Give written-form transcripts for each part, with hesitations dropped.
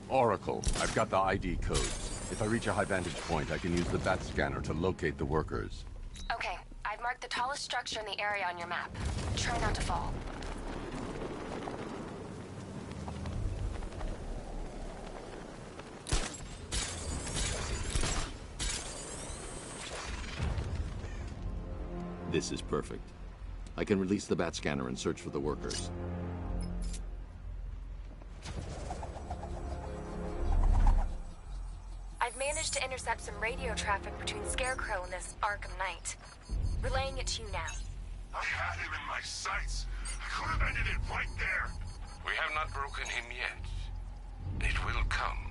Oracle, I've got the ID code. If I reach a high vantage point, I can use the bat scanner to locate the workers. Okay, I've marked the tallest structure in the area on your map. Try not to fall. This is perfect. I can release the bat scanner and search for the workers. I've managed to intercept some radio traffic between Scarecrow and this Arkham Knight. Relaying it to you now. I had him in my sights. I could have ended it right there. We have not broken him yet. It will come.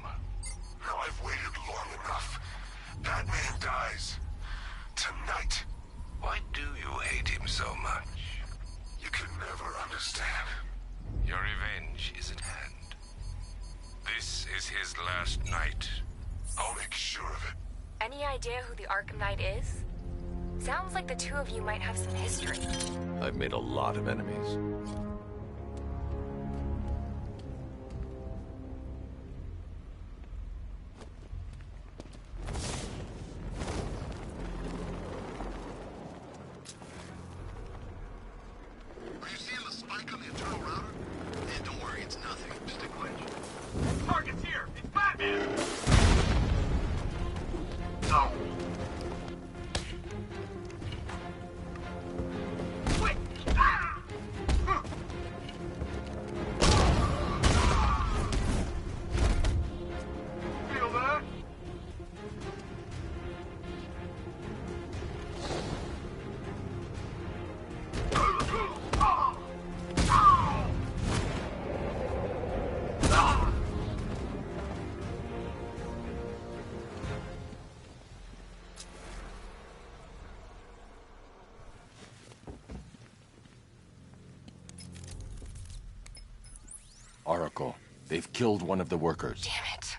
Now I've waited long enough. Batman dies. Tonight. Why do you hate him so much? You can never understand. Your revenge is at hand. This is his last night. I'll make sure of it. Any idea who the Arkham Knight is? Sounds like the two of you might have some history. I've made a lot of enemies. Are you seeing the spike on the internal router? Yeah, don't worry, it's nothing. Just a glitch. Target's here! It's Batman! No! Quick! Ah! Feel that? Oracle, they've killed one of the workers. Damn it.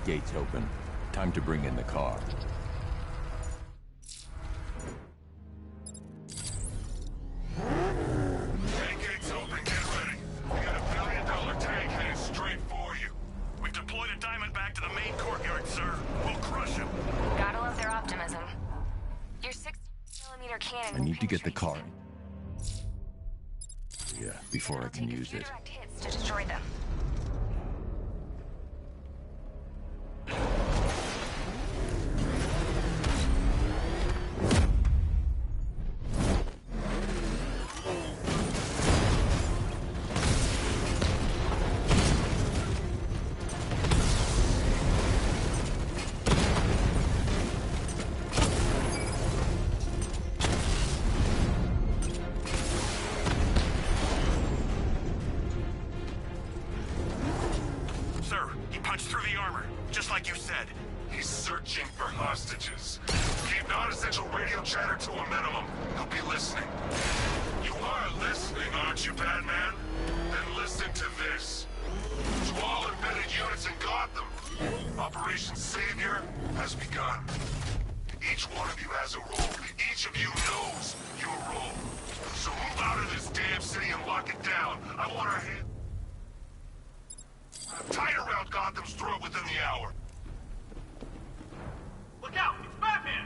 Gates open. Time to bring in the car. Tank gates open, get ready. We got $1 billion tank headed straight for you. We've deployed a Diamondback to the main courtyard, sir. We'll crush him. Gotta love their optimism. Your 60mm cannon. I need to get the car. Yeah, before I can Take a use few it. direct hits to destroy them. Sir, he punched through the armor, just like you said. He's searching for hostages. Keep non-essential radio chatter to a minimum. He'll be listening. You are listening, aren't you, Batman? Then listen to this. To all embedded units in Gotham, Operation Savior has begun. Each one of you has a role. Each of you knows your role. So move out of this damn city and lock it down. I want our hand tied around Gotham's throat within the hour. Look out! It's Batman!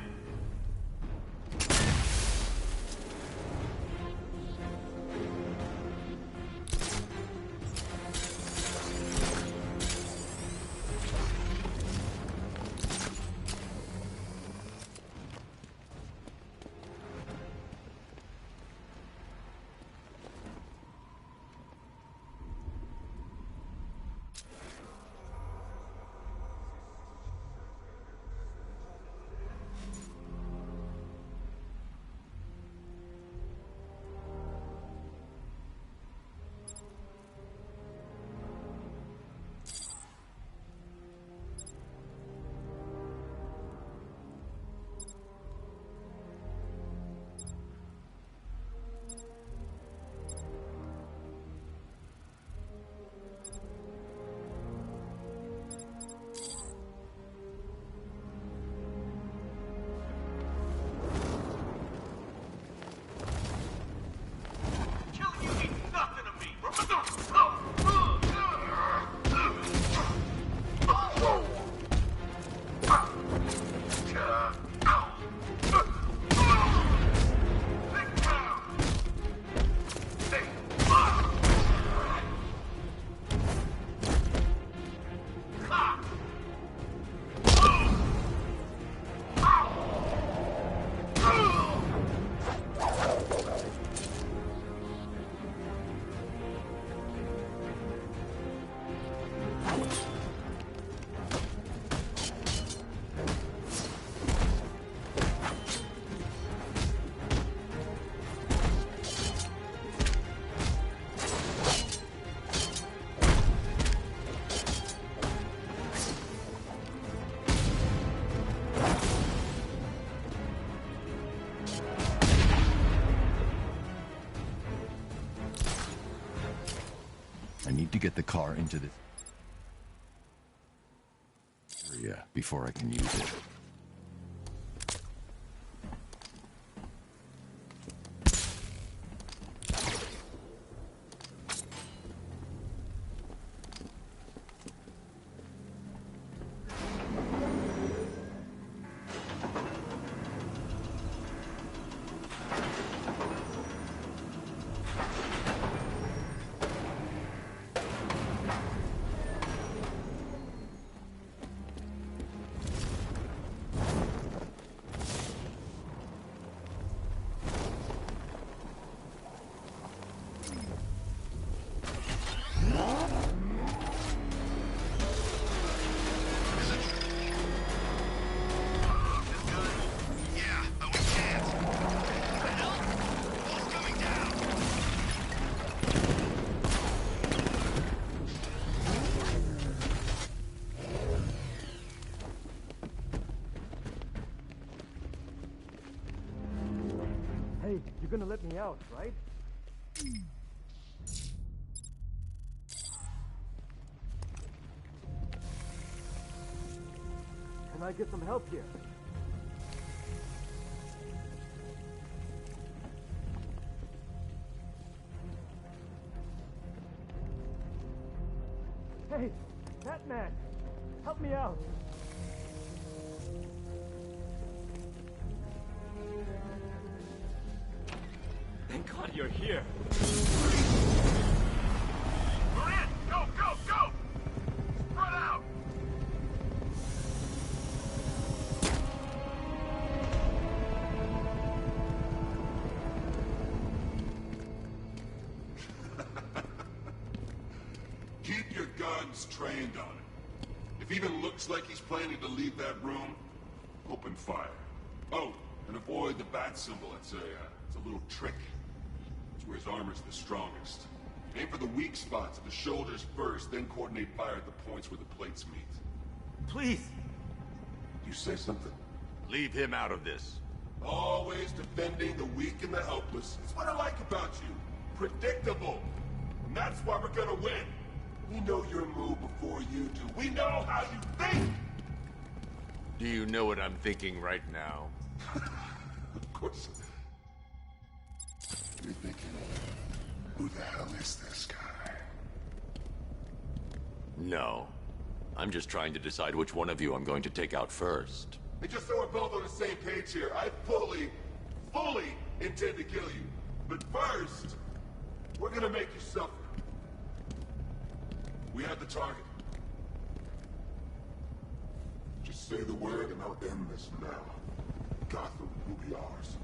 get the car into this area before I can use it. Hey, you're gonna let me out, right? Can I get some help here? Hey, Batman! Help me out! Thank God you're here. We're in! Go, go, go! Spread out! Keep your guns trained on him. If he even looks like he's planning to leave that room, open fire. Oh, and avoid the bat symbol. It's a little trick. It's where his armor's the strongest. Aim for the weak spots at the shoulders first, then coordinate fire at the points where the plates meet. Please! You say something? Leave him out of this. Always defending the weak and the helpless. It's what I like about you. Predictable. And that's why we're gonna win. We know your move before you do. We know how you think! Do you know what I'm thinking right now? Of course. You're thinking, who the hell is this guy? No. I'm just trying to decide which one of you I'm going to take out first. And just so we're both on the same page here, I fully intend to kill you. But first, we're gonna make you suffer. We have the target. Just say the word and I'll end this now. Gotham will be ours.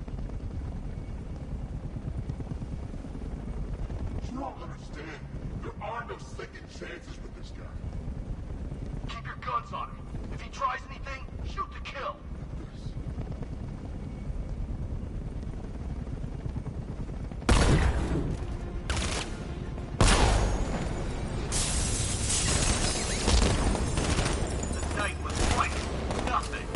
You don't understand. There are no second chances with this guy. Keep your guns on him. If he tries anything, shoot to kill. This. The night was white. Nothing.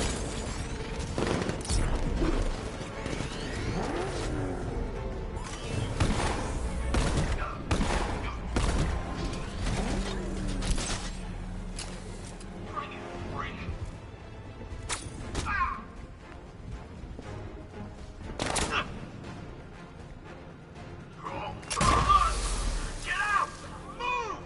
Bring it, bring it. Ah! Get out! Move!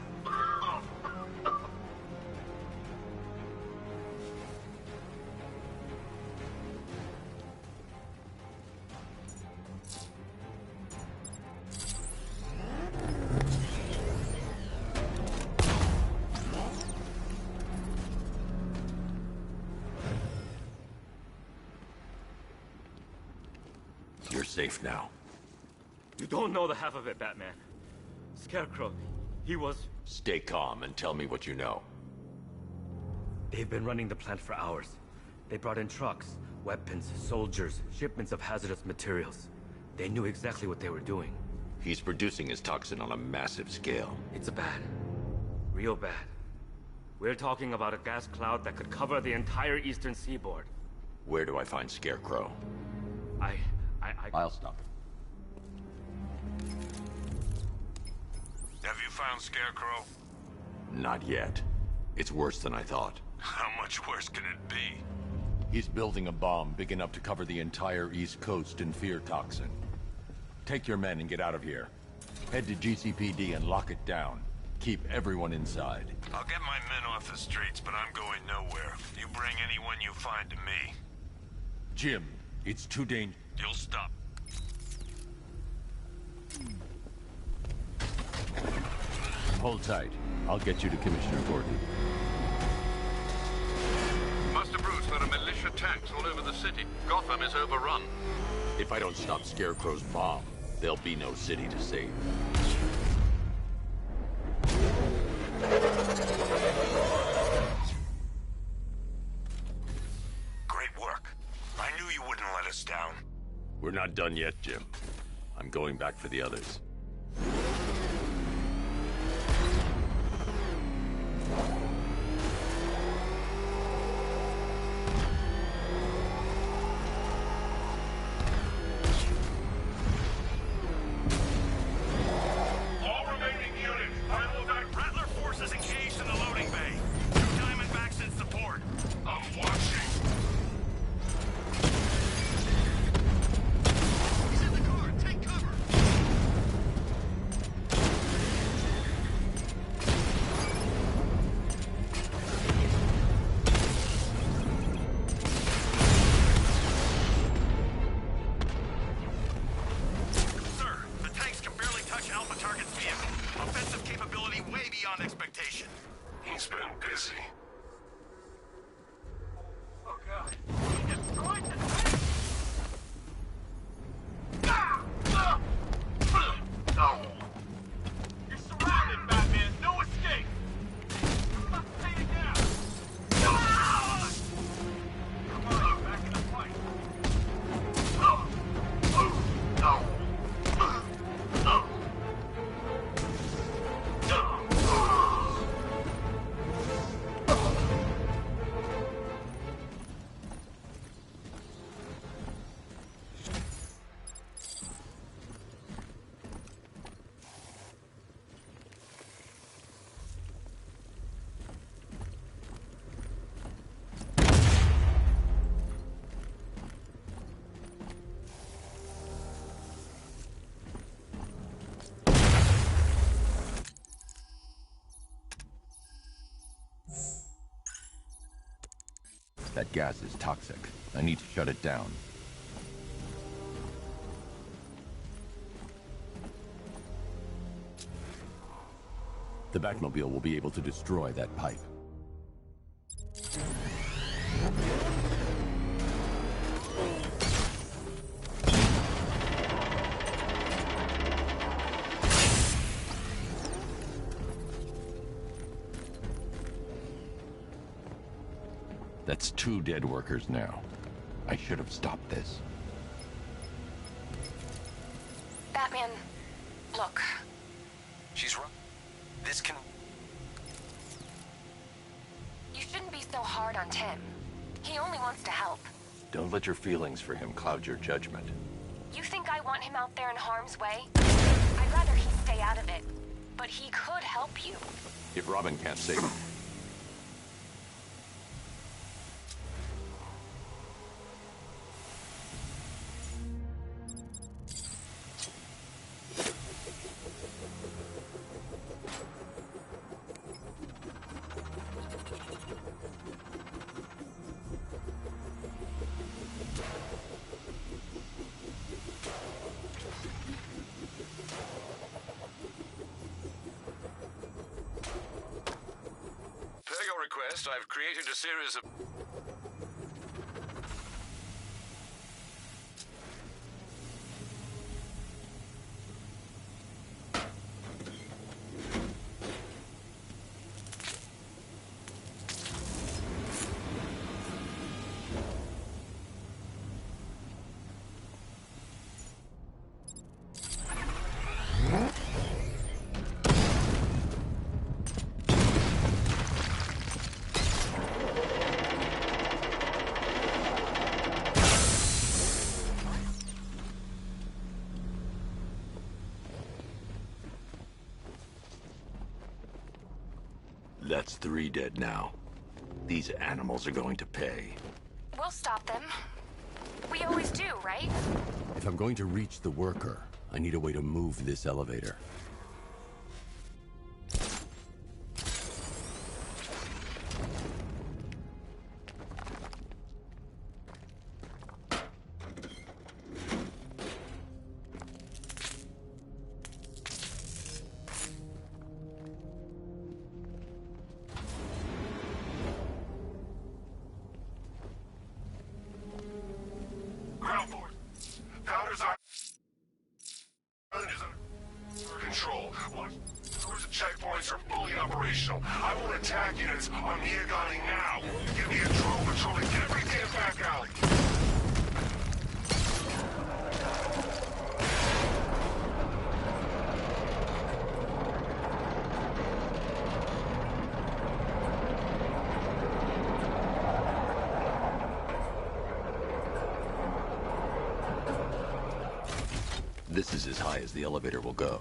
You're safe now. You don't know the half of it, Batman. Scarecrow, he was... Stay calm and tell me what you know. They've been running the plant for hours. They brought in trucks, weapons, soldiers, shipments of hazardous materials. They knew exactly what they were doing. He's producing his toxin on a massive scale. It's bad. Real bad. We're talking about a gas cloud that could cover the entire eastern seaboard. Where do I find Scarecrow? I'll stop. Have you found Scarecrow? Not yet. It's worse than I thought. How much worse can it be? He's building a bomb big enough to cover the entire East Coast in fear toxin. Take your men and get out of here. Head to GCPD and lock it down. Keep everyone inside. I'll get my men off the streets, but I'm going nowhere. You bring anyone you find to me. Jim, it's too dangerous. You'll stop. Hold tight. I'll get you to Commissioner Gordon. Master Bruce, there are militia tanks all over the city. Gotham is overrun. If I don't stop Scarecrow's bomb, there'll be no city to save. Great work. I knew you wouldn't let us down. We're not done yet, Jim. I'm going back for the others. All remaining units, final back. Rattler forces engaged in the loading bay. Diamondbacks in support. I'm watching. He's in the car. Take cover. Sir, the tanks can barely touch Alpha Target's vehicle. Offensive capability way beyond expectation. He's been busy. Oh, God. He destroyed the tank! You're surrounded, Batman! No escape! Stay down! Come on, back in the fight! That gas is toxic. I need to shut it down. The Batmobile will be able to destroy that pipe. That's 2 dead workers now. I should have stopped this. Batman, look. She's right. This can... You shouldn't be so hard on Tim. He only wants to help. Don't let your feelings for him cloud your judgment. You think I want him out there in harm's way? I'd rather he stay out of it. But he could help you. If Robin can't save him, I've created a series of... That's 3 dead now. These animals are going to pay. We'll stop them. We always do, right? If I'm going to reach the worker, I need a way to move this elevator. Ground force. Founders are under control. Watch. Doors and checkpoints are fully operational. I will attack units on Miagani now. Give me a drone patrolling every damn back alley. This is as high as the elevator will go.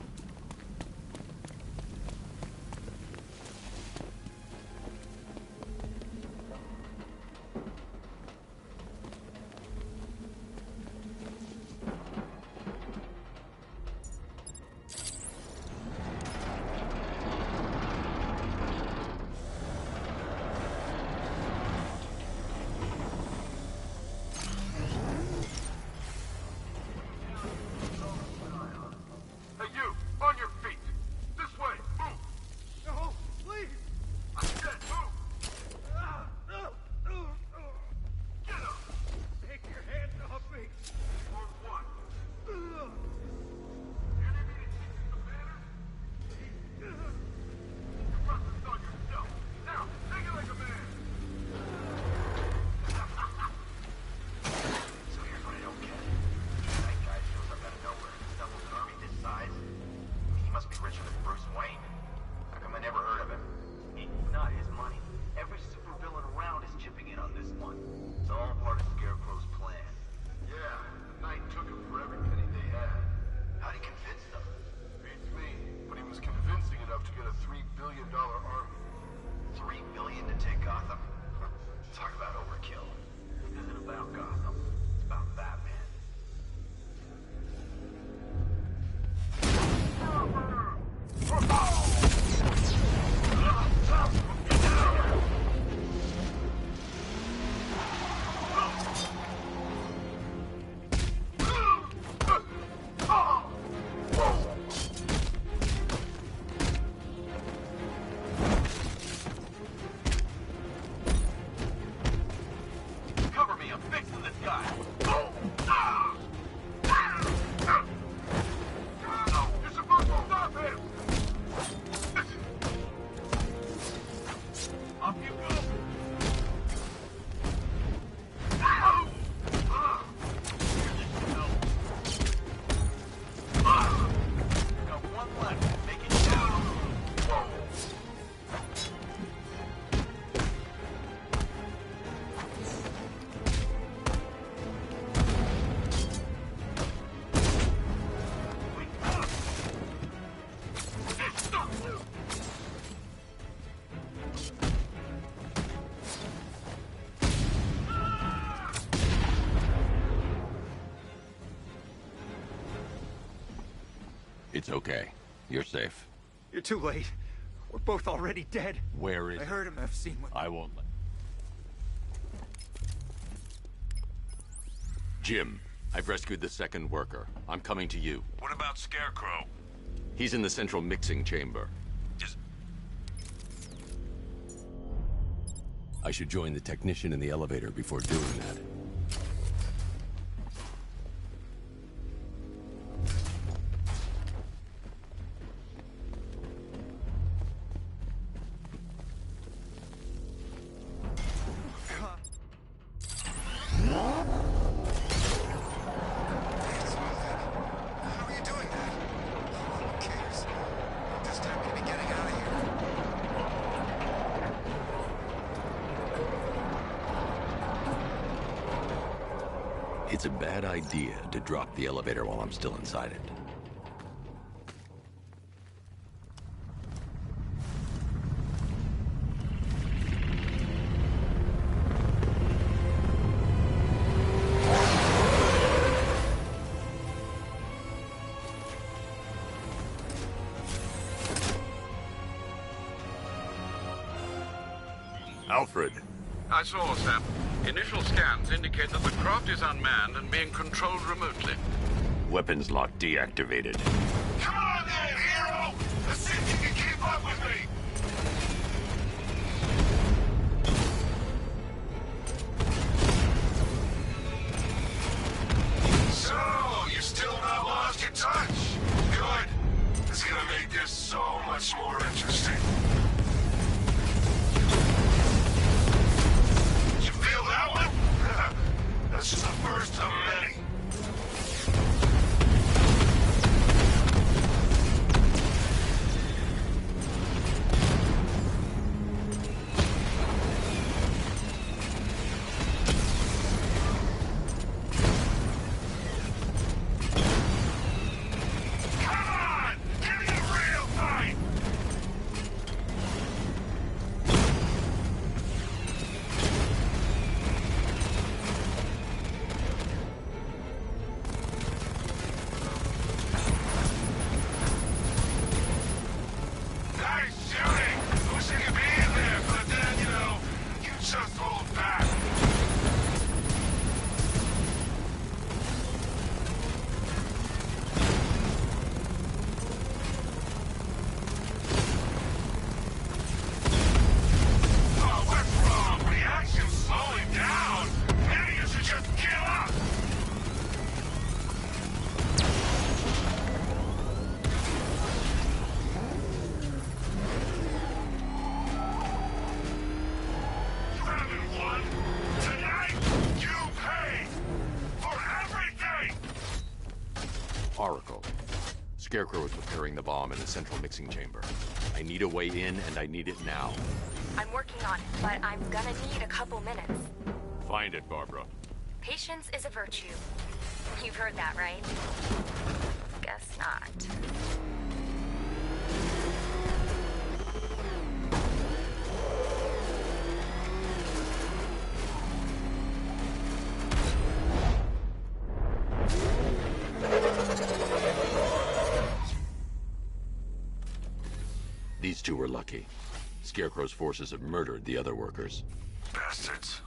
It's okay. You're safe. You're too late. We're both already dead. Where is I heard him. I've seen what... I won't let... Jim, I've rescued the second worker. I'm coming to you. What about Scarecrow? He's in the central mixing chamber. Just... I should join the technician in the elevator before doing that. It's a bad idea to drop the elevator while I'm still inside it. Alfred. I saw, Sam. Initial scans indicate that the craft is unmanned and being controlled remotely. Weapons lock deactivated. Come on then, hero! Let's see if you can keep up with me! So, you still not lost your touch? Good. It's gonna make this so much more interesting. You feel that one? That's just the first of many. Oracle. Scarecrow is preparing the bomb in the central mixing chamber. I need a way in, and I need it now. I'm working on it, but I'm gonna need a couple minutes. Find it, Barbara. Patience is a virtue. You've heard that, right? Guess not. These two were lucky. Scarecrow's forces have murdered the other workers. Bastards.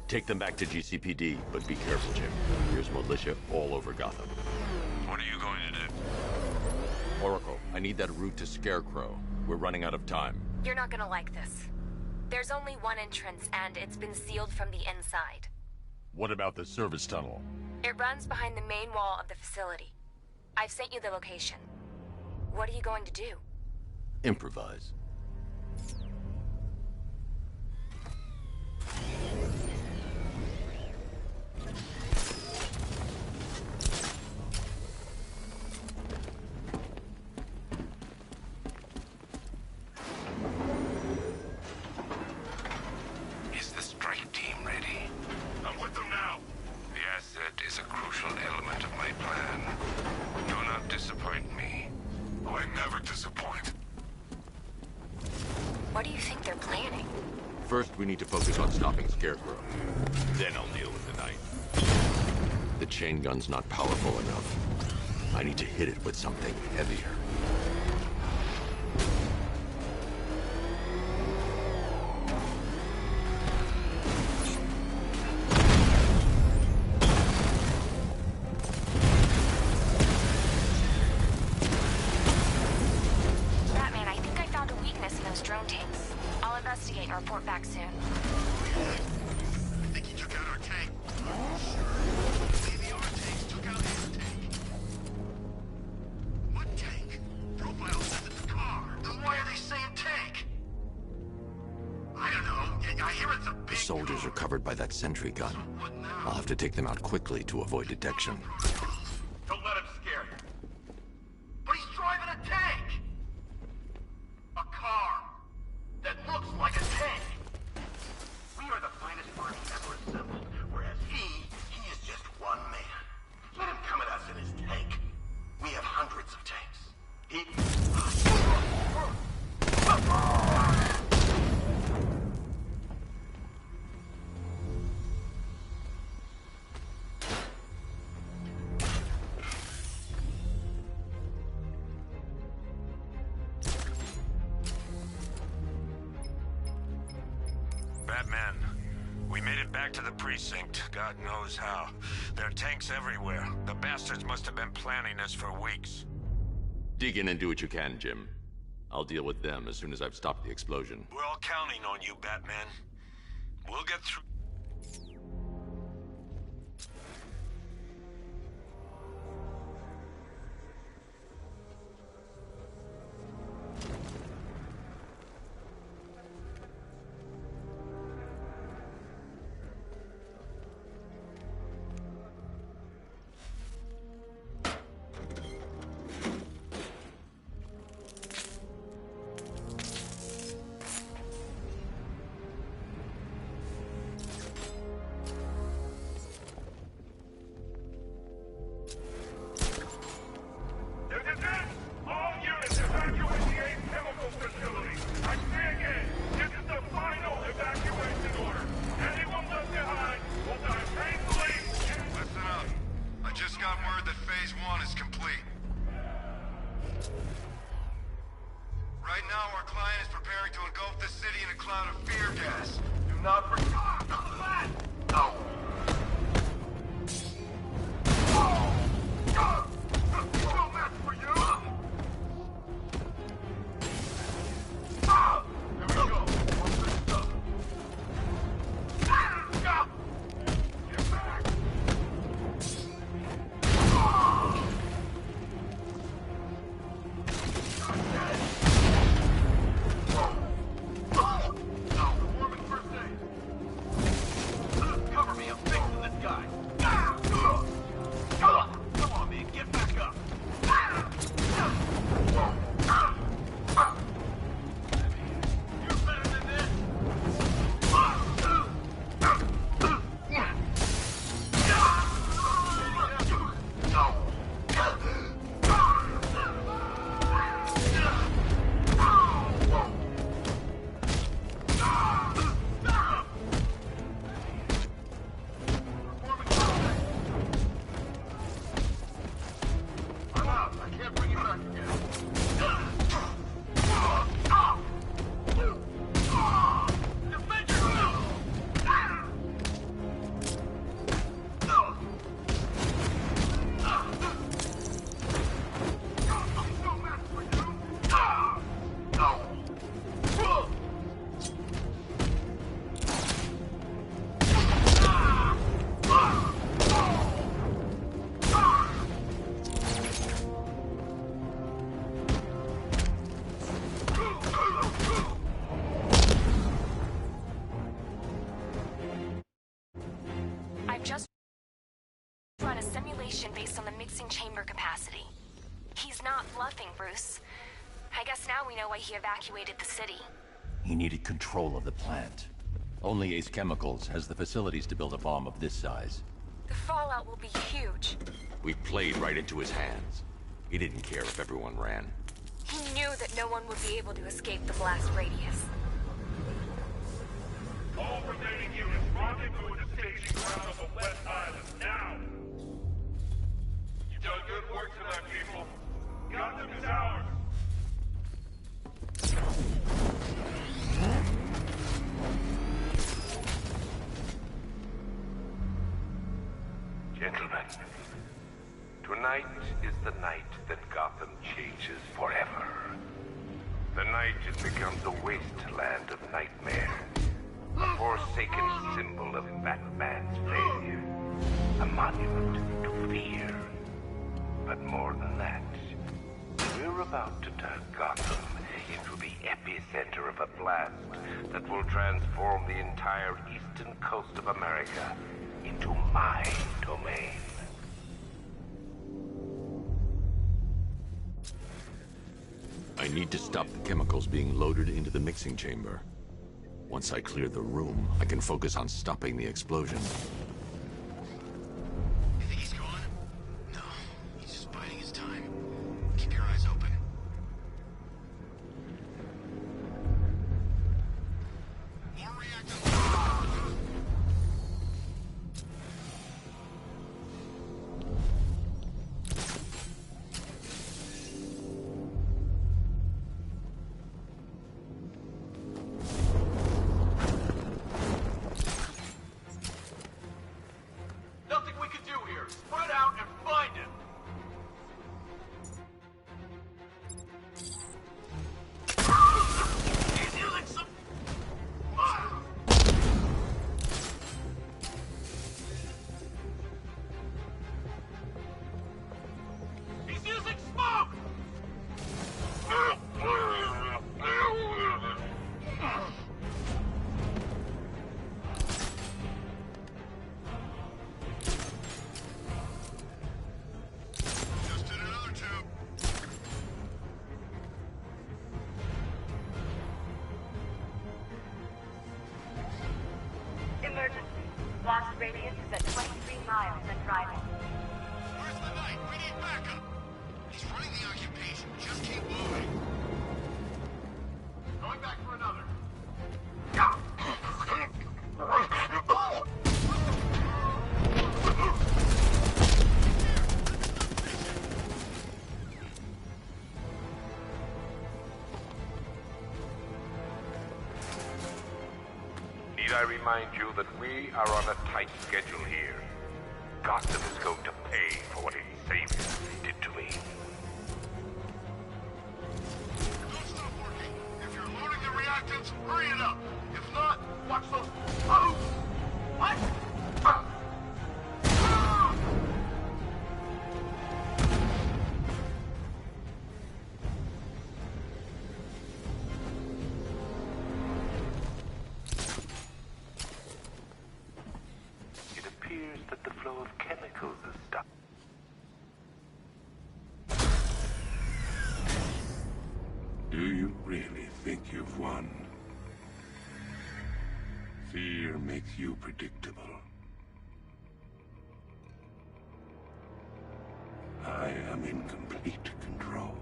Take them back to GCPD, but be careful, Jim. There's militia all over Gotham. What are you going to do? Oracle, I need that route to Scarecrow. We're running out of time. You're not gonna like this. There's only one entrance, and it's been sealed from the inside. What about the service tunnel? It runs behind the main wall of the facility. I've sent you the location. What are you going to do? Improvise. Is the strike team ready? I'm with them now. The asset is a crucial element of my plan. Do not disappoint me. I never disappoint. What do you think they're planning? First, we need to focus on stopping Scarecrow. Then I'll deal with the knife. The chain gun's not powerful enough. I need to hit it with something heavier. Batman, I think I found a weakness in those drone tanks. I'll investigate and report back soon. I think he took out our tank. Sure. Maybe our tanks took out his tank. What tank? Profile says it's a car. Then why are they saying tank? I don't know. I hear it's a big The soldiers are car. covered by that sentry gun. What now? I'll have to take them out quickly to avoid detection. Don't let him scare you. But he's driving a tank! A car that looks like a tank. We are the finest army ever assembled, whereas he is just one man. Let him come at us in his tank. We have hundreds of tanks. Batman. We made it back to the precinct, God knows how. There are tanks everywhere. The bastards must have been planning this for weeks. Dig in and do what you can, Jim. I'll deal with them as soon as I've stopped the explosion. We're all counting on you, Batman. We'll get through. Based on the mixing chamber capacity. He's not bluffing, Bruce. I guess now we know why he evacuated the city. He needed control of the plant. Only Ace Chemicals has the facilities to build a bomb of this size. The fallout will be huge. We played right into his hands. He didn't care if everyone ran. He knew that no one would be able to escape the blast radius. All remaining units rendezvous at the staging ground of the West Island now! You've done good work tonight, people. Gotham is ours! Gentlemen, tonight is the night that Gotham changes forever. The night it becomes a wasteland of nightmares. A forsaken symbol of Batman's failure. A monument to fear. But more than that, we're about to turn Gotham into the epicenter of a blast that will transform the entire eastern coast of America into my domain. I need to stop the chemicals being loaded into the mixing chamber. Once I clear the room, I can focus on stopping the explosion. You think he's gone? No, he's just biding his time. Keep your eyes open. More reactors. Blast radius is at 23 miles and driving. Where's the Knight? We need backup! He's running the occupation. Just keep moving. Going back for another. Need I remind you that we are on a tight schedule here? Gotham is going to pay for what its saviors did to me. Don't stop working. If you're loading the reactants, hurry it up. If not, watch those. Oh! What? It appears that the flow of chemicals is stopped. Do you really think you've won? Fear makes you predictable. I am in complete control.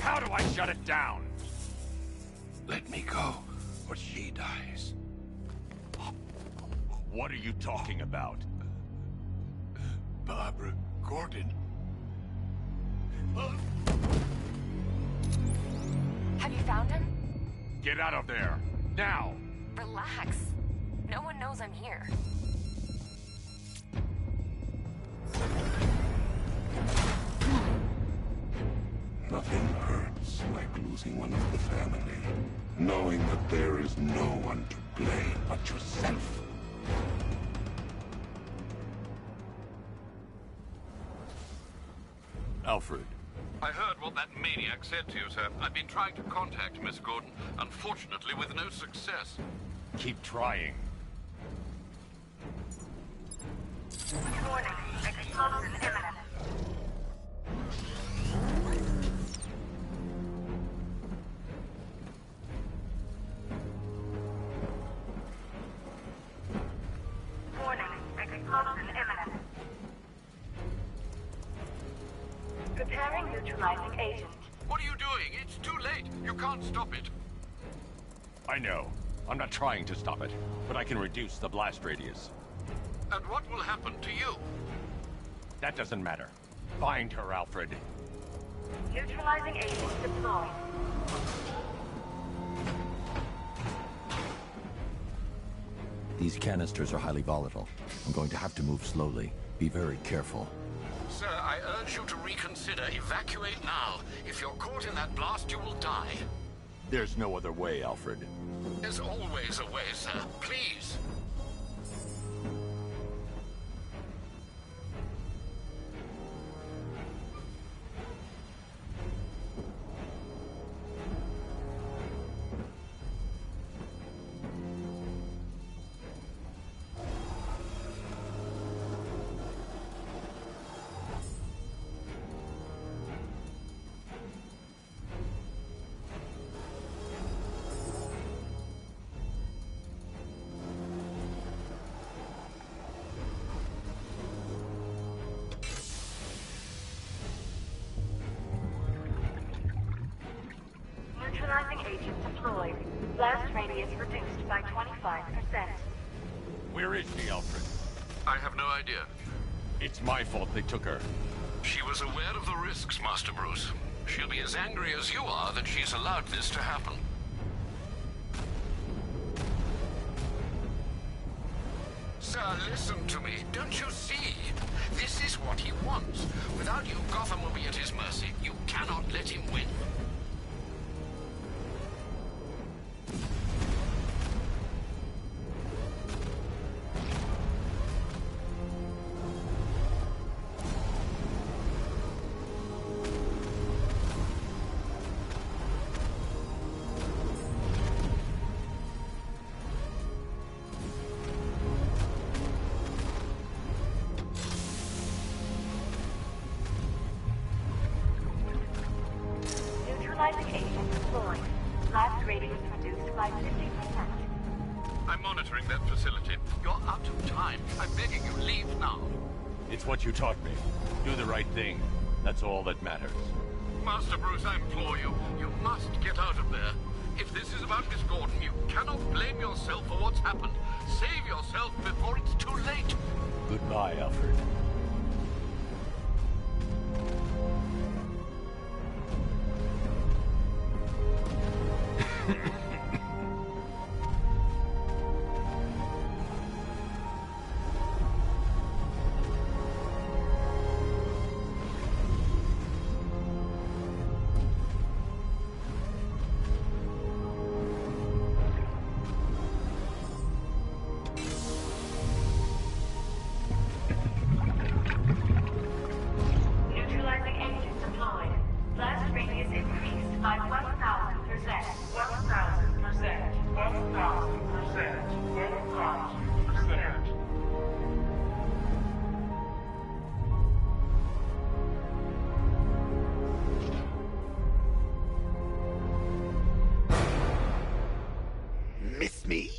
How do I shut it down? Let me go, or she dies. What are you talking about? Barbara Gordon. Have you found him? Get out of there! Now! Relax. No one knows I'm here. Nothing hurts like losing one of the family. Knowing that there is no one to blame but yourself. Alfred. I heard what that maniac said to you, sir. I've been trying to contact Miss Gordon, unfortunately with no success. Keep trying. Warning, explosion imminent. Warning, explosion imminent. Preparing neutralizing agent. What are you doing? It's too late. You can't stop it. I know. I'm not trying to stop it, but I can reduce the blast radius. And what will happen to you? That doesn't matter. Find her, Alfred. Neutralizing agent deployed. These canisters are highly volatile. I'm going to have to move slowly. Be very careful. Sir, I urge you to reconsider. Evacuate now. If you're caught in that blast, you will die. There's no other way, Alfred. There's always a way, sir. Please. Neutralizing agent deployed. Blast radius reduced by 25%. Where is she, Alfred? I have no idea. It's my fault they took her. She was aware of the risks, Master Bruce. She'll be as angry as you are that she's allowed this to happen. Sir, listen to me. Don't you see? This is what he wants. Without you, Gotham will be at his mercy. You cannot let him win. Neutralizing agent deployed. Blast radius reduced by 50%. I'm monitoring that facility. You're out of time. I'm begging you, leave now. It's what you taught me. Do the right thing. That's all that matters. Master Bruce, I implore you, you must get out of there. If this is about Miss Gordon, you cannot blame yourself for what's happened. Save yourself before it's too late. Goodbye, Alfred. Neutralizing agent deployed. Blast radius increased by 1,000%. 1,000%. 1,000%. 1,000%. Miss me?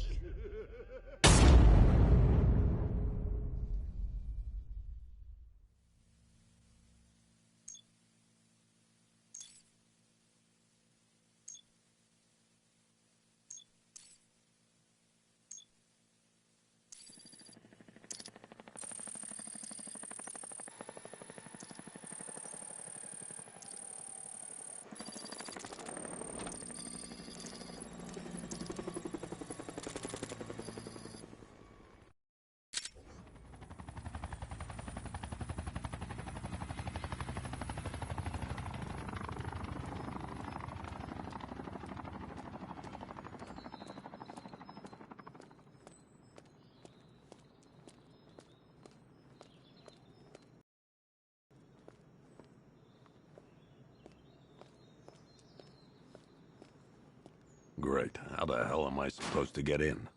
Great. How the hell am I supposed to get in?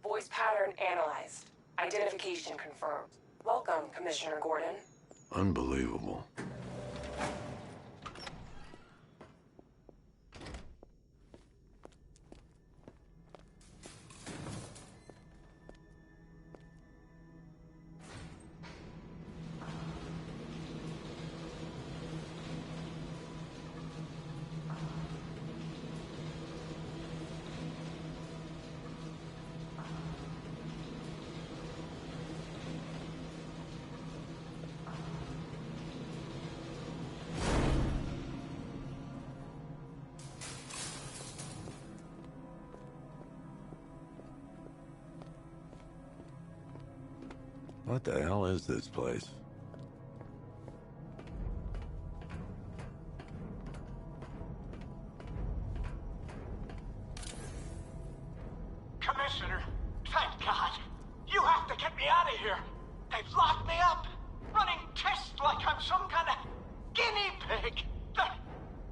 Voice pattern analyzed. Identification confirmed. Welcome, Commissioner Gordon. Unbelievable. What the hell is this place? Commissioner, thank God. You have to get me out of here. They've locked me up, running tests like I'm some kind of guinea pig.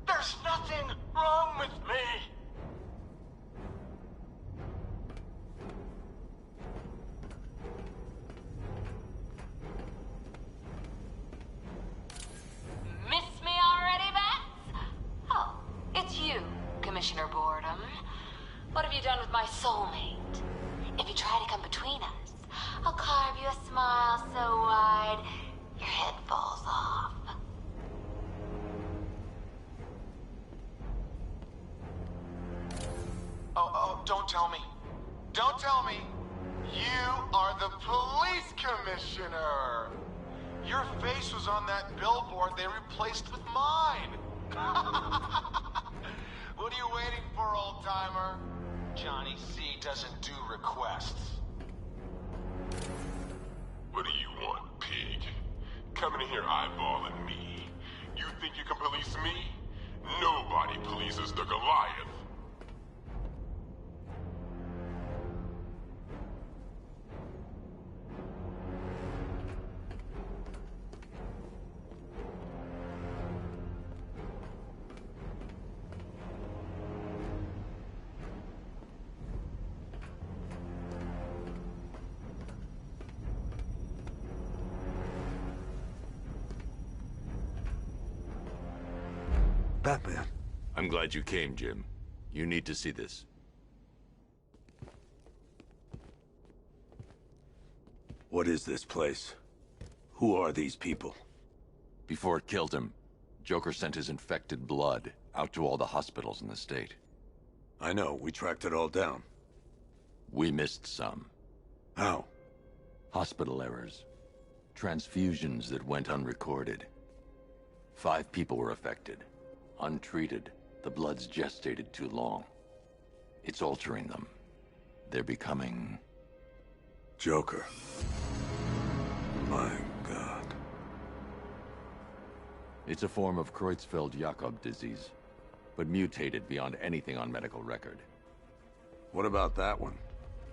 There's nothing wrong with me. Miss me already, Bats? Oh, it's you, Commissioner Boredom. What have you done with my soulmate? If you try to come between us, I'll carve you a smile so wide, your head falls off. Oh, don't tell me. Don't tell me. You are the police commissioner. Your face was on that billboard they replaced with mine. What are you waiting for, old-timer? Johnny C doesn't do requests. What do you want, pig? Coming in here eyeballing me. You think you can police me? Nobody polices the Goliath. Batman. I'm glad you came, Jim. You need to see this. What is this place? Who are these people? Before it killed him, Joker sent his infected blood out to all the hospitals in the state. I know, we tracked it all down. We missed some. How? Hospital errors. Transfusions that went unrecorded. 5 people were affected. Untreated, the blood's gestated too long. It's altering them. They're becoming... Joker. My God. It's a form of Creutzfeldt-Jakob disease, but mutated beyond anything on medical record. What about that one?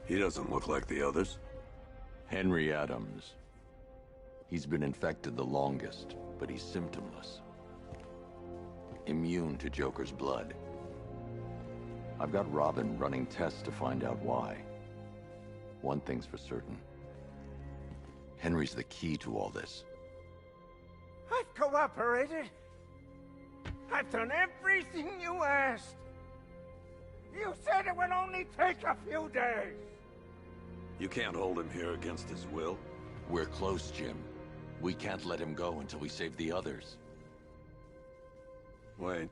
He doesn't look like the others. Henry Adams. He's been infected the longest, but he's symptomless. Immune to Joker's blood. I've got Robin running tests to find out why. One thing's for certain. Henry's the key to all this. I've cooperated. I've done everything you asked. You said it would only take a few days. You can't hold him here against his will. We're close, Jim. We can't let him go until we save the others. Wait.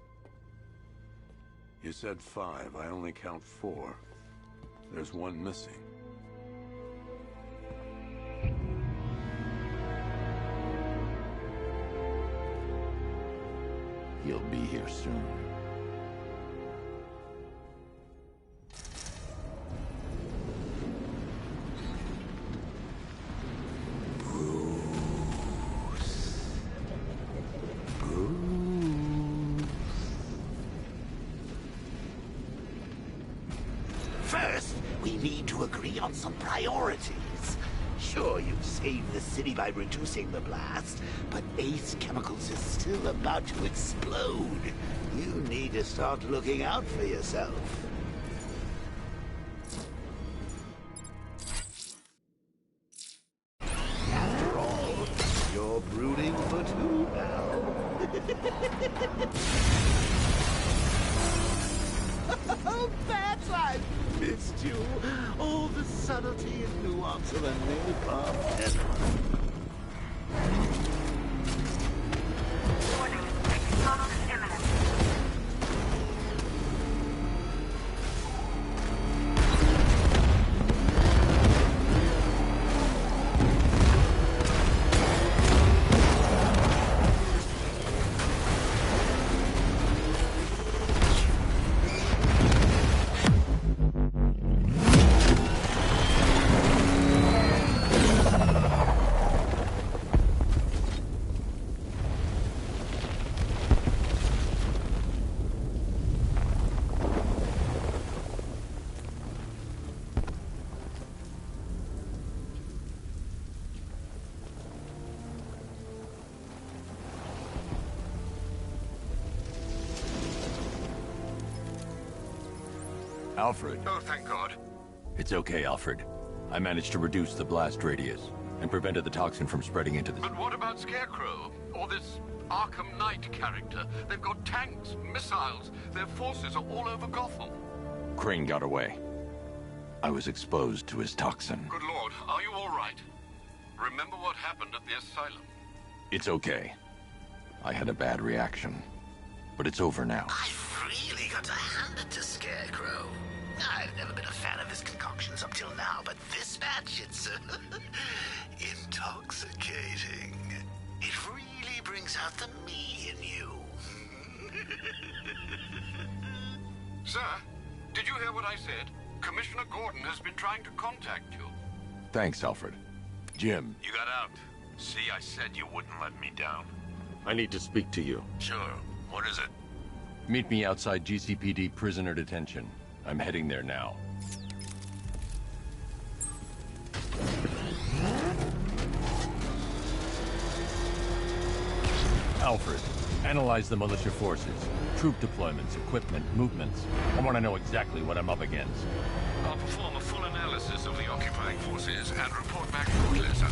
You said 5. I only count 4. There's one missing. He'll be here soon. First, we need to agree on some priorities. Sure, you've saved the city by reducing the blast, but Ace Chemicals is still about to explode. You need to start looking out for yourself. After all, you're brooding for 2 now. Oh, Bats, I've missed you. All the subtlety and nuance of a napalm headline. Warning, explosion imminent. Alfred. Oh, thank God. It's okay, Alfred. I managed to reduce the blast radius and prevented the toxin from spreading into the... But what about Scarecrow? Or this Arkham Knight character? They've got tanks, missiles. Their forces are all over Gotham. Crane got away. I was exposed to his toxin. Good Lord, are you all right? Remember what happened at the asylum? It's okay. I had a bad reaction. But it's over now. I've really got to hand it to Scarecrow. I've never been a fan of his concoctions up till now, but this match, it's intoxicating. It really brings out the me in you. Sir, did you hear what I said? Commissioner Gordon has been trying to contact you. Thanks, Alfred. Jim. You got out. See, I said you wouldn't let me down. I need to speak to you. Sure. What is it? Meet me outside GCPD prisoner detention. I'm heading there now. Alfred, analyze the militia forces, troop deployments, equipment, movements. I want to know exactly what I'm up against. I'll perform a full analysis of the occupying forces and report back shortly, sir.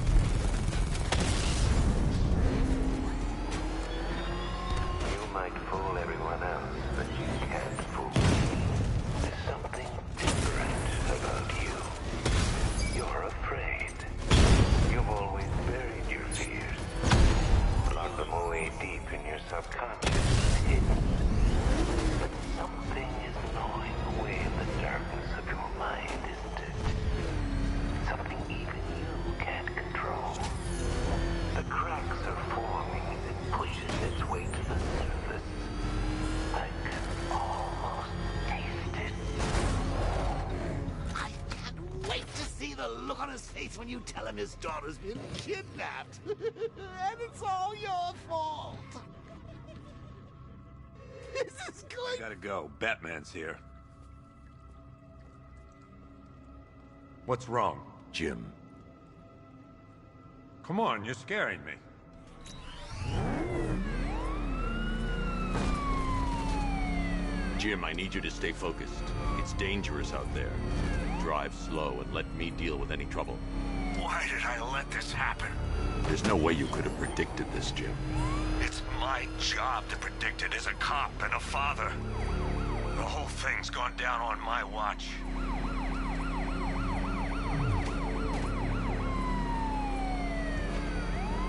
You might fool everyone else, but you can't fool me. There's something different about you. You're afraid. look on his face when you tell him his daughter's been kidnapped. And it's all your fault. This is going... Gotta go. Batman's here. What's wrong? Jim. Come on, you're scaring me. Jim, I need you to stay focused. It's dangerous out there. Drive slow and let me deal with any trouble. Why did I let this happen? There's no way you could have predicted this, Jim. It's my job to predict it as a cop and a father. The whole thing's gone down on my watch.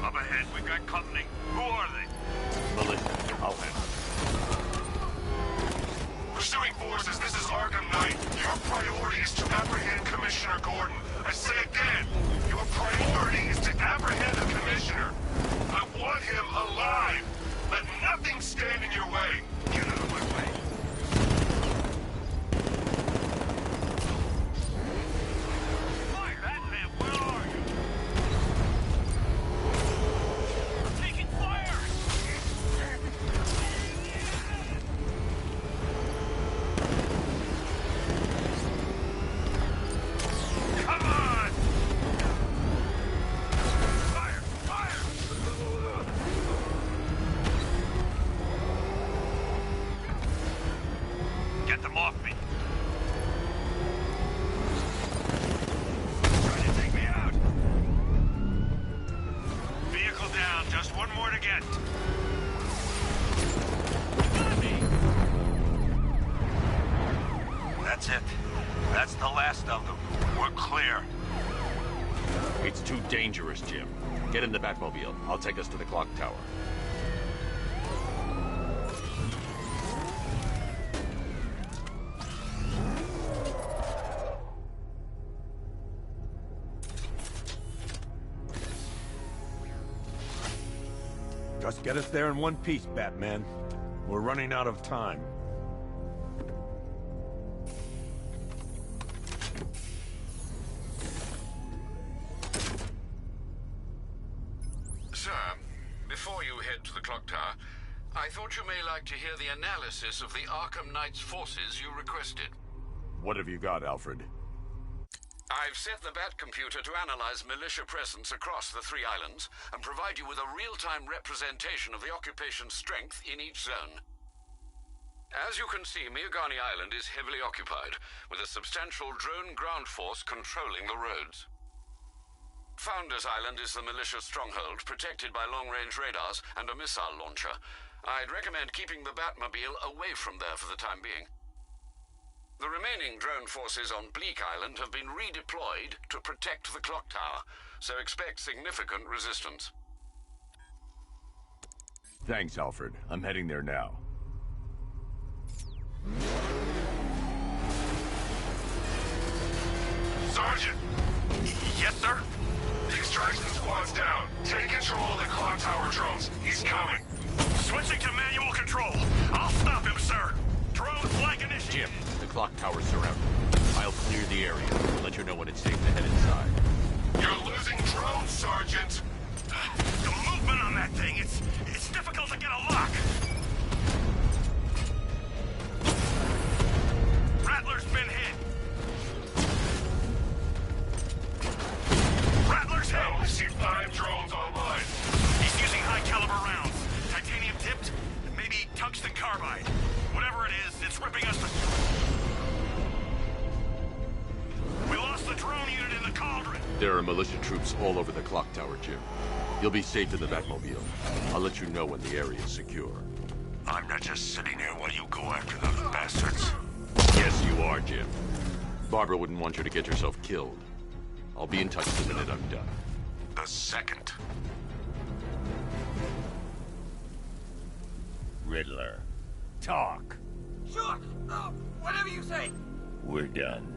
Up ahead, we've got company. Who are they? Melissa, I'll handle it. Pursuing forces, this is Arkham Knight. Your priority is to apprehend Commissioner Gordon. I say again, your priority is to apprehend the Commissioner. I want him alive. Let nothing stand in your way. Get out of my way. Batman, where are you? We're taking fire! Come on! Fire! Fire! Get them off me! Trying to take me out! Vehicle down, just one more to get. Got me! That's it. That's the last of them. We're clear. It's too dangerous, Jim. Get in the Batmobile. I'll take us to the clock tower. Just get us there in one piece, Batman. We're running out of time. Sir, before you head to the clock tower, I thought you may like to hear the analysis of the Arkham Knight's forces you requested. What have you got, Alfred? I've set the Bat computer to analyze militia presence across the 3 islands and provide you with a real-time representation of the occupation's strength in each zone. As you can see, Miagani Island is heavily occupied, with a substantial drone ground force controlling the roads. Founders Island is the militia stronghold, protected by long-range radars and a missile launcher. I'd recommend keeping the Batmobile away from there for the time being. The remaining drone forces on Bleak Island have been redeployed to protect the clock tower, so expect significant resistance. Thanks, Alfred. I'm heading there now. Sergeant! Yes, sir? The extraction squad's down. Take control of the clock tower drones. He's coming. Switching to manual control. I'll stop him, sir. Drone flag initiative. Jim, the clock tower's surrounded. I'll clear the area and let you know when it's safe to head inside. You're losing drones, Sergeant. The movement on that thing, it's difficult to get a lock. Rattler's been hit. Rattler's hit. I only see 5 drones online. He's using high-caliber rounds. Titanium tipped, maybe tungsten carbide. Whatever it is, it's ripping us to... We lost the drone unit in the cauldron. There are militia troops all over the clock tower, Jim. You'll be safe in the Batmobile. I'll let you know when the area is secure. I'm not just sitting here while you go after those bastards. Yes, you are, Jim. Barbara wouldn't want you to get yourself killed. I'll be in touch the minute I'm done. The second. Riddler, talk. Sure. Whatever you say. We're done.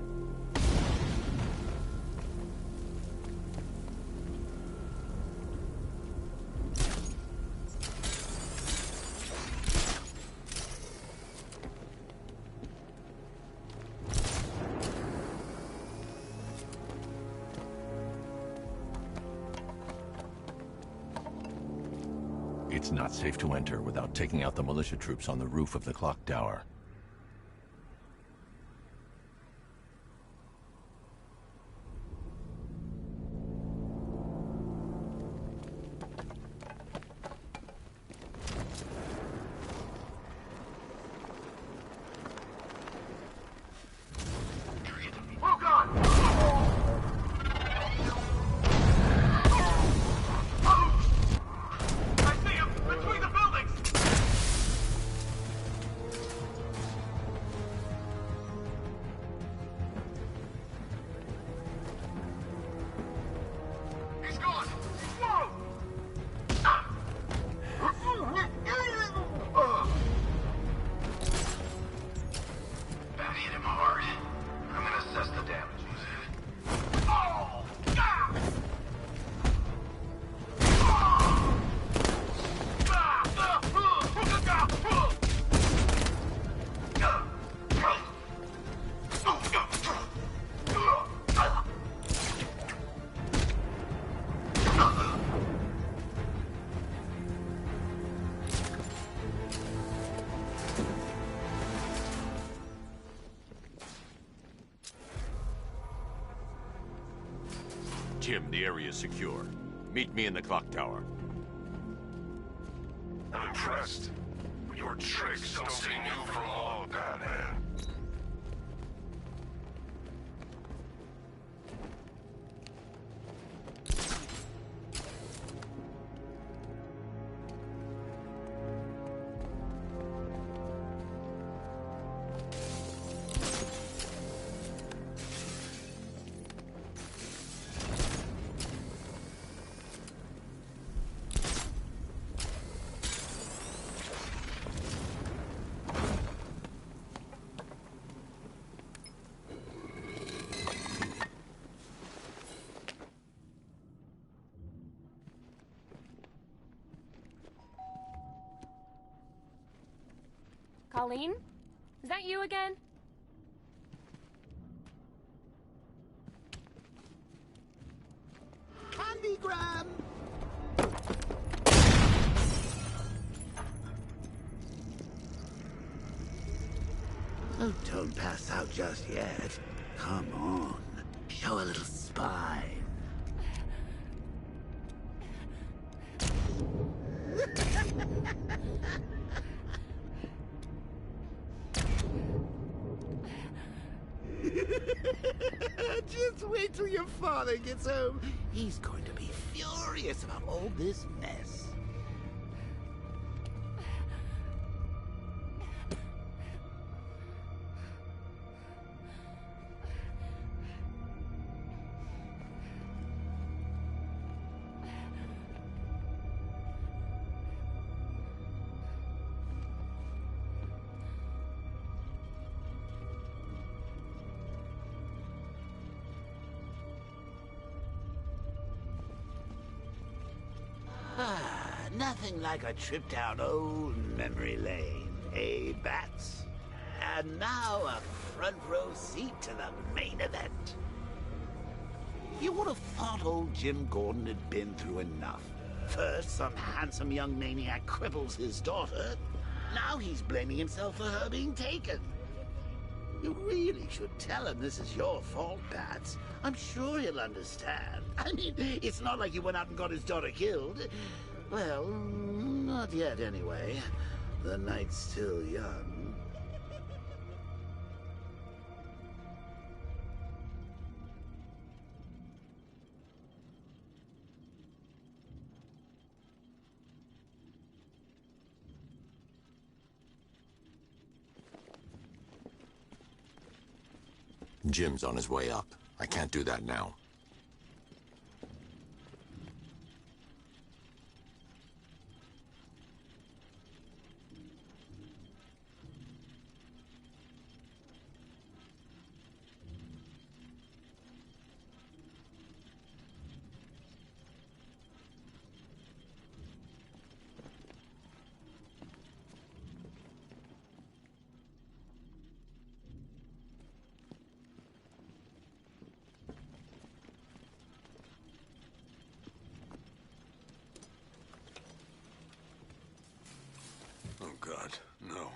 It's not safe to enter without taking out the militia troops on the roof of the clock tower. Oh God! I see him between the buildings. He's gone. Whoa! That hit him hard. I'm gonna assess the damage. Oh! Ah! Jim, the area is secure. Meet me in the clock tower. I'm impressed. But your tricks don't stay new for long, Batman. Colleen? Is that you again? Candygram! Oh, don't pass out just yet. Come on. Show a little spine. Just wait till your father gets home. He's going to be furious about all this mess. Nothing like a trip down old memory lane, eh, Bats? And now a front row seat to the main event. You would have thought old Jim Gordon had been through enough. First, some handsome young maniac cripples his daughter. Now he's blaming himself for her being taken. You really should tell him this is your fault, Bats. I'm sure he'll understand. I mean, it's not like you went out and got his daughter killed. Well, not yet anyway. The night's still young. Jim's on his way up. I can't do that now. God, no.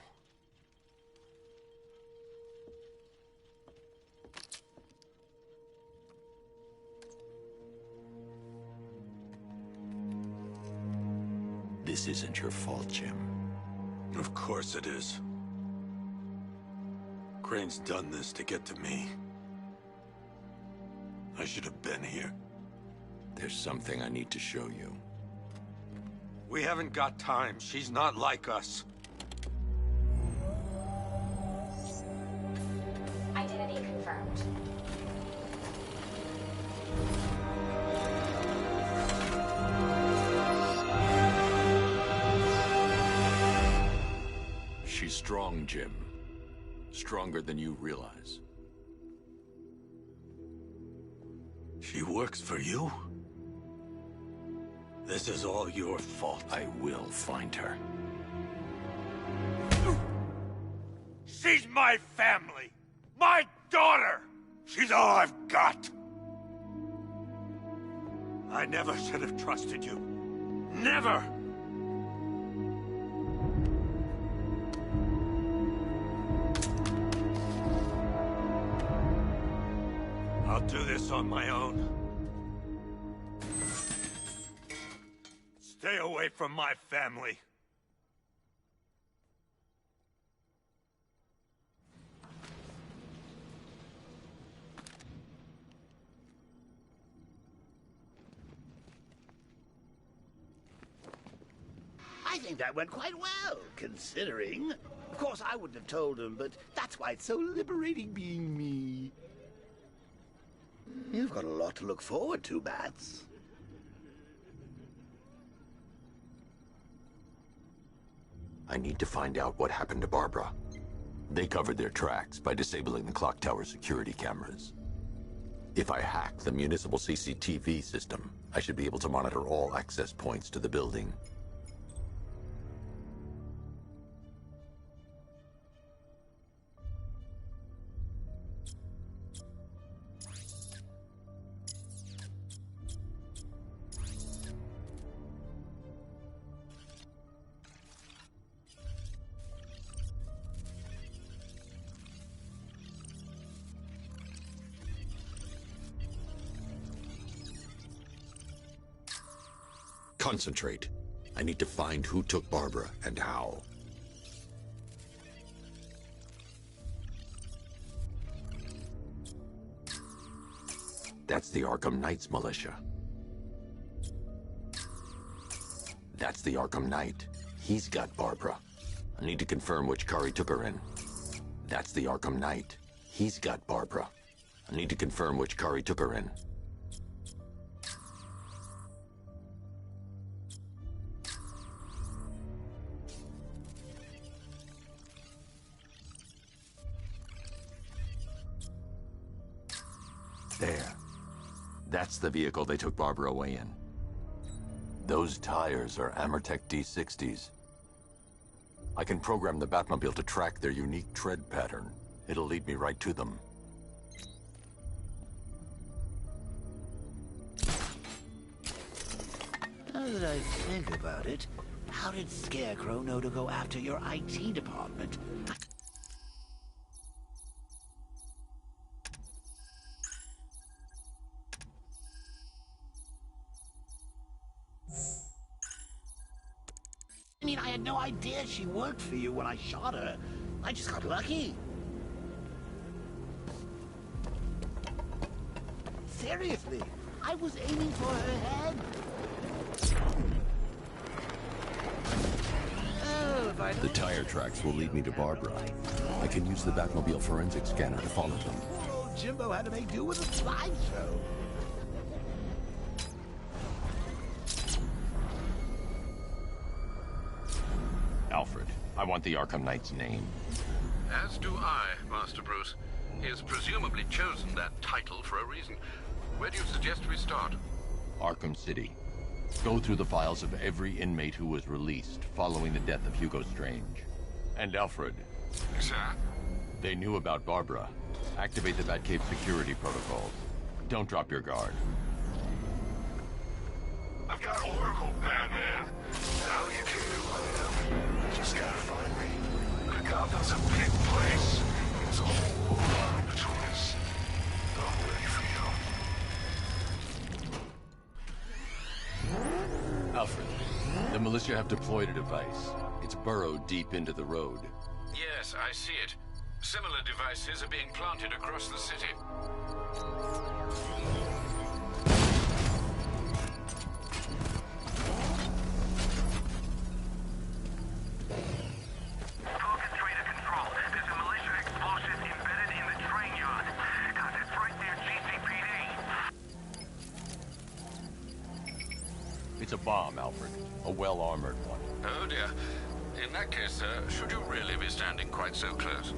This isn't your fault, Jim. Of course it is. Crane's done this to get to me. I should have been here. There's something I need to show you. We haven't got time. She's not like us. Identity confirmed. She's strong, Jim. Stronger than you realize. She works for you? This is all your fault. I will find her. She's my family! My daughter! She's all I've got! I never should have trusted you. Never! I'll do this on my own. Stay away from my family. I think that went quite well, considering. Of course, I wouldn't have told him, but that's why it's so liberating being me. You've got a lot to look forward to, Bats. I need to find out what happened to Barbara. They covered their tracks by disabling the clock tower security cameras. If I hack the municipal CCTV system, I should be able to monitor all access points to the building. Concentrate. I need to find who took Barbara and how. That's the Arkham Knight's militia. That's the Arkham Knight. He's got Barbara. I need to confirm which car he took her in. That's the Arkham Knight. He's got Barbara. I need to confirm which car he took her in. There. That's the vehicle they took Barbara away in. Those tires are Amertec D60s. I can program the Batmobile to track their unique tread pattern. It'll lead me right to them. Now that I think about it, how did Scarecrow know to go after your IT department? I mean, I had no idea she worked for you when I shot her. I just got lucky. Seriously, I was aiming for her head. Oh, The tire tracks will lead me to Barbara. I can use the Batmobile forensic scanner to follow them. Poor old Jimbo had to make do with a slideshow. Alfred, I want the Arkham Knight's name. As do I, Master Bruce. He has presumably chosen that title for a reason. Where do you suggest we start? Arkham City. Go through the files of every inmate who was released following the death of Hugo Strange. And Alfred. Sir? They knew about Barbara. Activate the Batcave security protocols. Don't drop your guard. I've got Oracle, Batman. Now you can do what I am. Just gotta find Gotham's a big place. There's a whole lot between us. I'm ready for you. Alfred, the militia have deployed a device. It's burrowed deep into the road. Yes, I see it. Similar devices are being planted across the city. It's a bomb, Alfred. A well-armored one. Oh dear. In that case, sir, should you really be standing quite so close?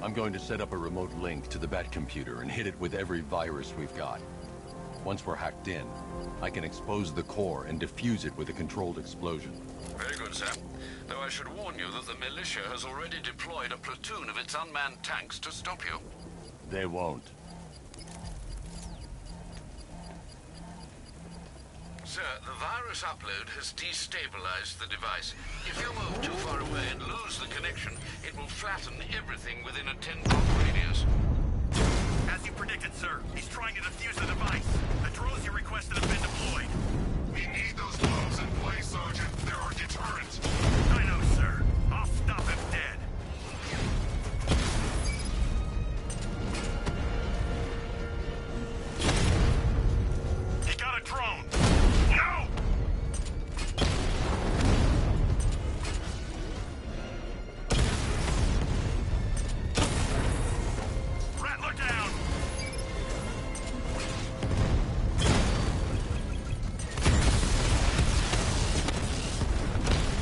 I'm going to set up a remote link to the Bat computer and hit it with every virus we've got. Once we're hacked in, I can expose the core and defuse it with a controlled explosion. Very good, sir. Though I should warn you that the militia has already deployed a platoon of its unmanned tanks to stop you. They won't. Sir, the virus upload has destabilized the device. If you move too far away and lose the connection, it will flatten everything within a 10-block radius. As you predicted, sir. He's trying to defuse the device. The drones you requested have been deployed. We need those bombs in place, Sergeant. They're our deterrent. I know, sir. I'll stop him dead. He got a drone. No! Rattler down!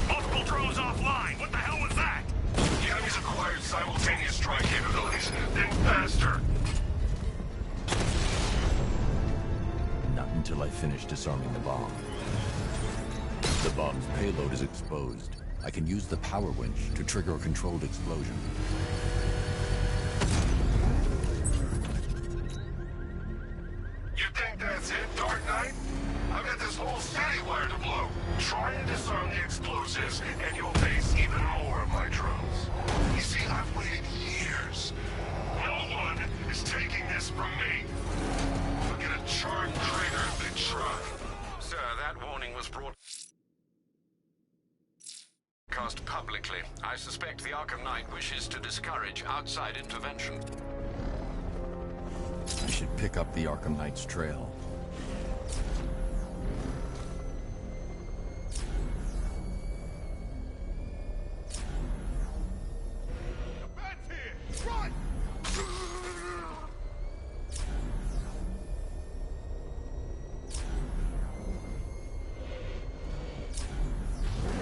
Multiple drones offline. What the hell was that? The enemy's acquired simultaneous strike capabilities. Then faster. Not until I finish disarming the bomb. The bomb's payload is exposed. I can use the power winch to trigger a controlled explosion. You think that's it, Dark Knight? I've got this whole city wired to blow. Try and disarm the explosives, and you'll face even more of my drones. You see, I've waited years. No one is taking this from me. I'll get a charred traitor if they try. Sir, that warning was broadcast publicly. I suspect the Arkham Knight wishes to discourage outside intervention. I should pick up the Arkham Knight's trail.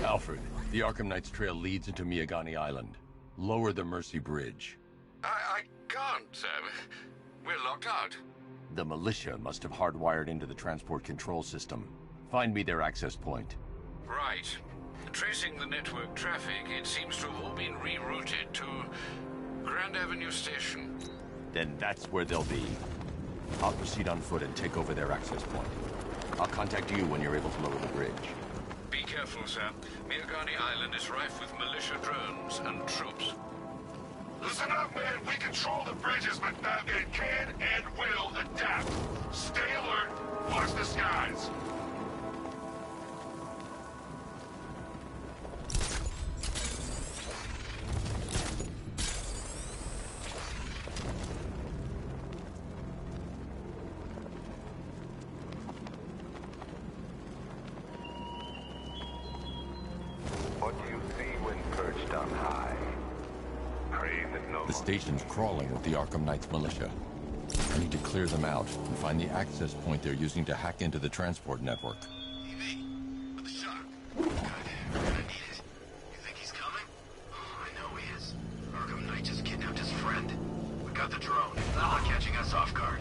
Alfred, the Arkham Knight's trail leads into Miagani Island. Lower the Mercy Bridge. I can't, sir. We're locked out. The militia must have hardwired into the transport control system. Find me their access point. Right. Tracing the network traffic, it seems to have all been rerouted to Grand Avenue Station. Then that's where they'll be. I'll proceed on foot and take over their access point. I'll contact you when you're able to lower the bridge. Be careful, sir. Miagani Island is rife with militia drones and troops. Listen up, man. We control the bridges, but Batman can and will adapt. Stay alert. Watch the skies. What do you see when perched on high? Pray that no... The station's crawling with the Arkham Knight's militia. I need to clear them out and find the access point they're using to hack into the transport network. With the shock. Good. We're gonna need it. You think he's coming? Oh, I know he is. Arkham Knight just kidnapped his friend. We got the drone. Not catching us off guard.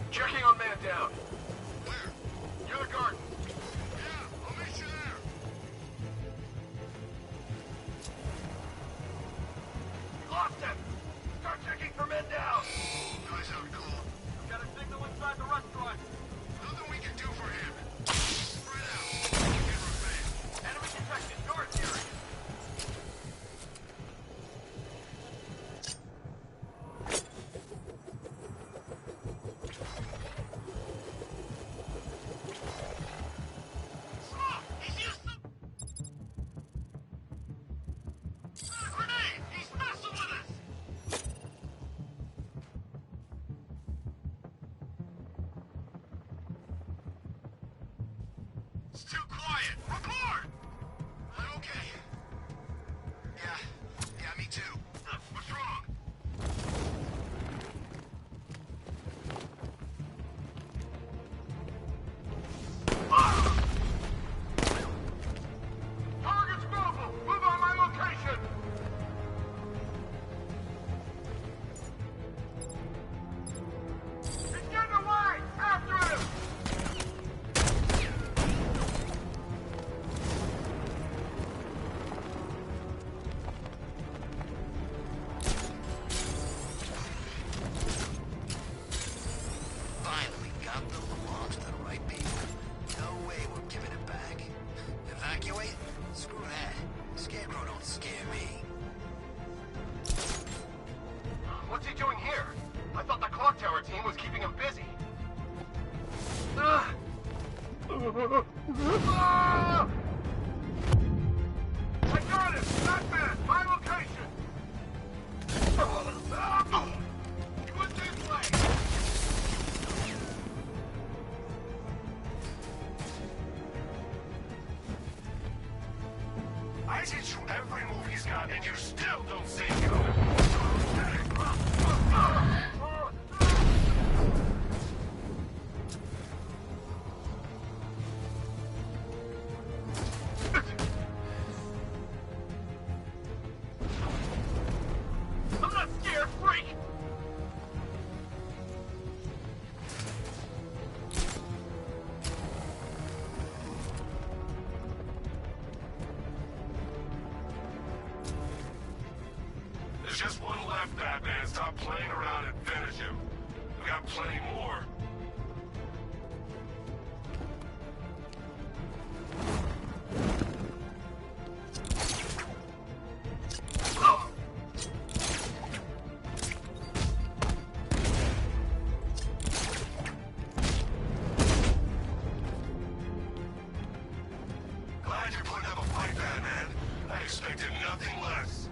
Checking on man down. Where? Near the garden. Yeah, I'll meet you there. And you still don't see it. I'm not scared, freak! There's just one left, Batman. Stop playing around and finish him. We got plenty more. Glad you're putting up a fight, Batman. I expected nothing less.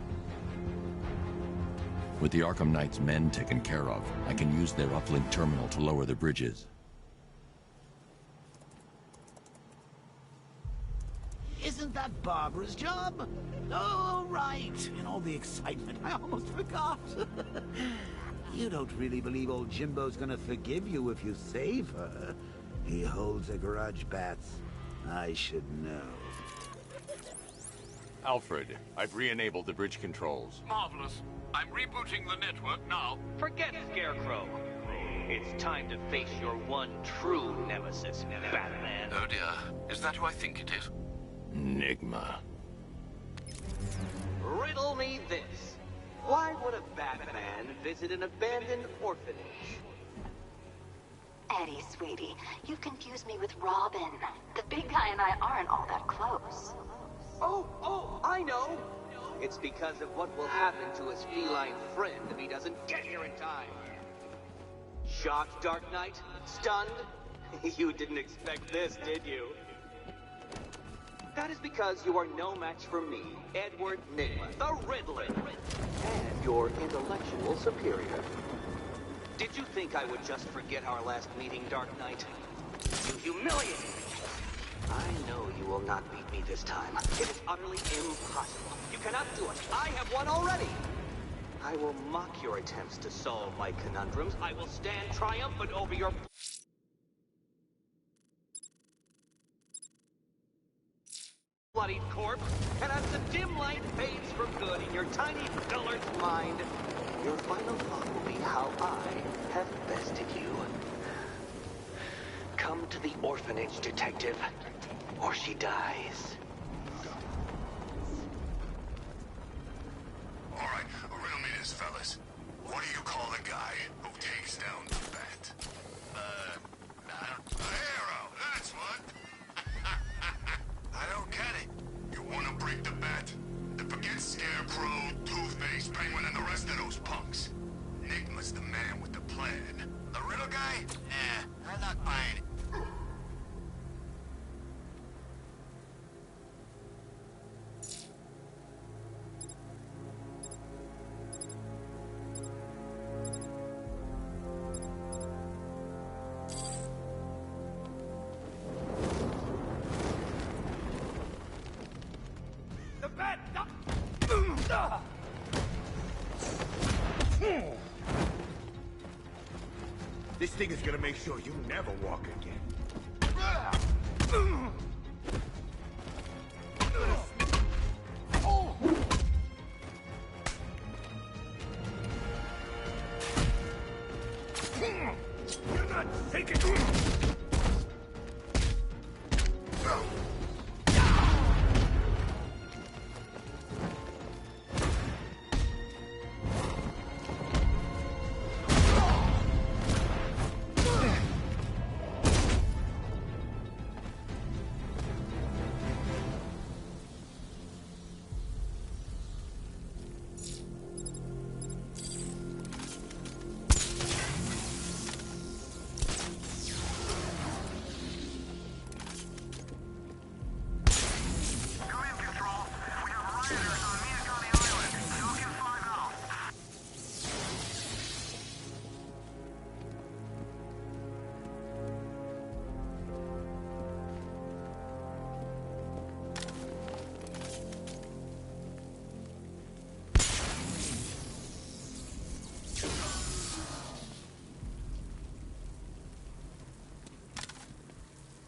With the Arkham Knight's men taken care of, I can use their uplink terminal to lower the bridges. Isn't that Barbara's job? Oh, right. In all the excitement, I almost forgot. You don't really believe old Jimbo's gonna forgive you if you save her. He holds a grudge, Bats. I should know. Alfred, I've re-enabled the bridge controls. Marvelous. I'm rebooting the network now. Forget Scarecrow. It's time to face your one true nemesis, Batman. Oh dear. Is that who I think it is? Enigma. Riddle me this. Why would a Batman visit an abandoned orphanage? Eddie, sweetie, you confused me with Robin. The big guy and I aren't all that close. Oh, I know. It's because of what will happen to his feline friend if he doesn't get here in time. Shocked, Dark Knight? Stunned? You didn't expect this, did you? That is because you are no match for me, Edward Nygma, the Riddler, and your intellectual superior. Did you think I would just forget our last meeting, Dark Knight? You humiliated me. I know you will not beat me this time. It is utterly impossible. You cannot do it. I have won already. I will mock your attempts to solve my conundrums. I will stand triumphant over your bloodied corpse, and as the dim light fades for good in your tiny dullard's mind, your final thought will be how I have bested you. Come to the orphanage, detective, or she dies. All right, riddle me this, fellas. What do you call the guy who takes down the Bat? A hero, that's what. I don't get it. You want to break the Bat? Then forget Scarecrow, Two-Face, Penguin, and the rest of those punks. Enigma's the man with the plan. The riddle guy? I'm not buying it. The Bat! This thing is gonna make sure you never walk again. You're not taking it!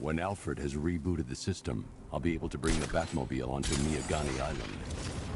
When Alfred has rebooted the system, I'll be able to bring the Batmobile onto Miyagani Island.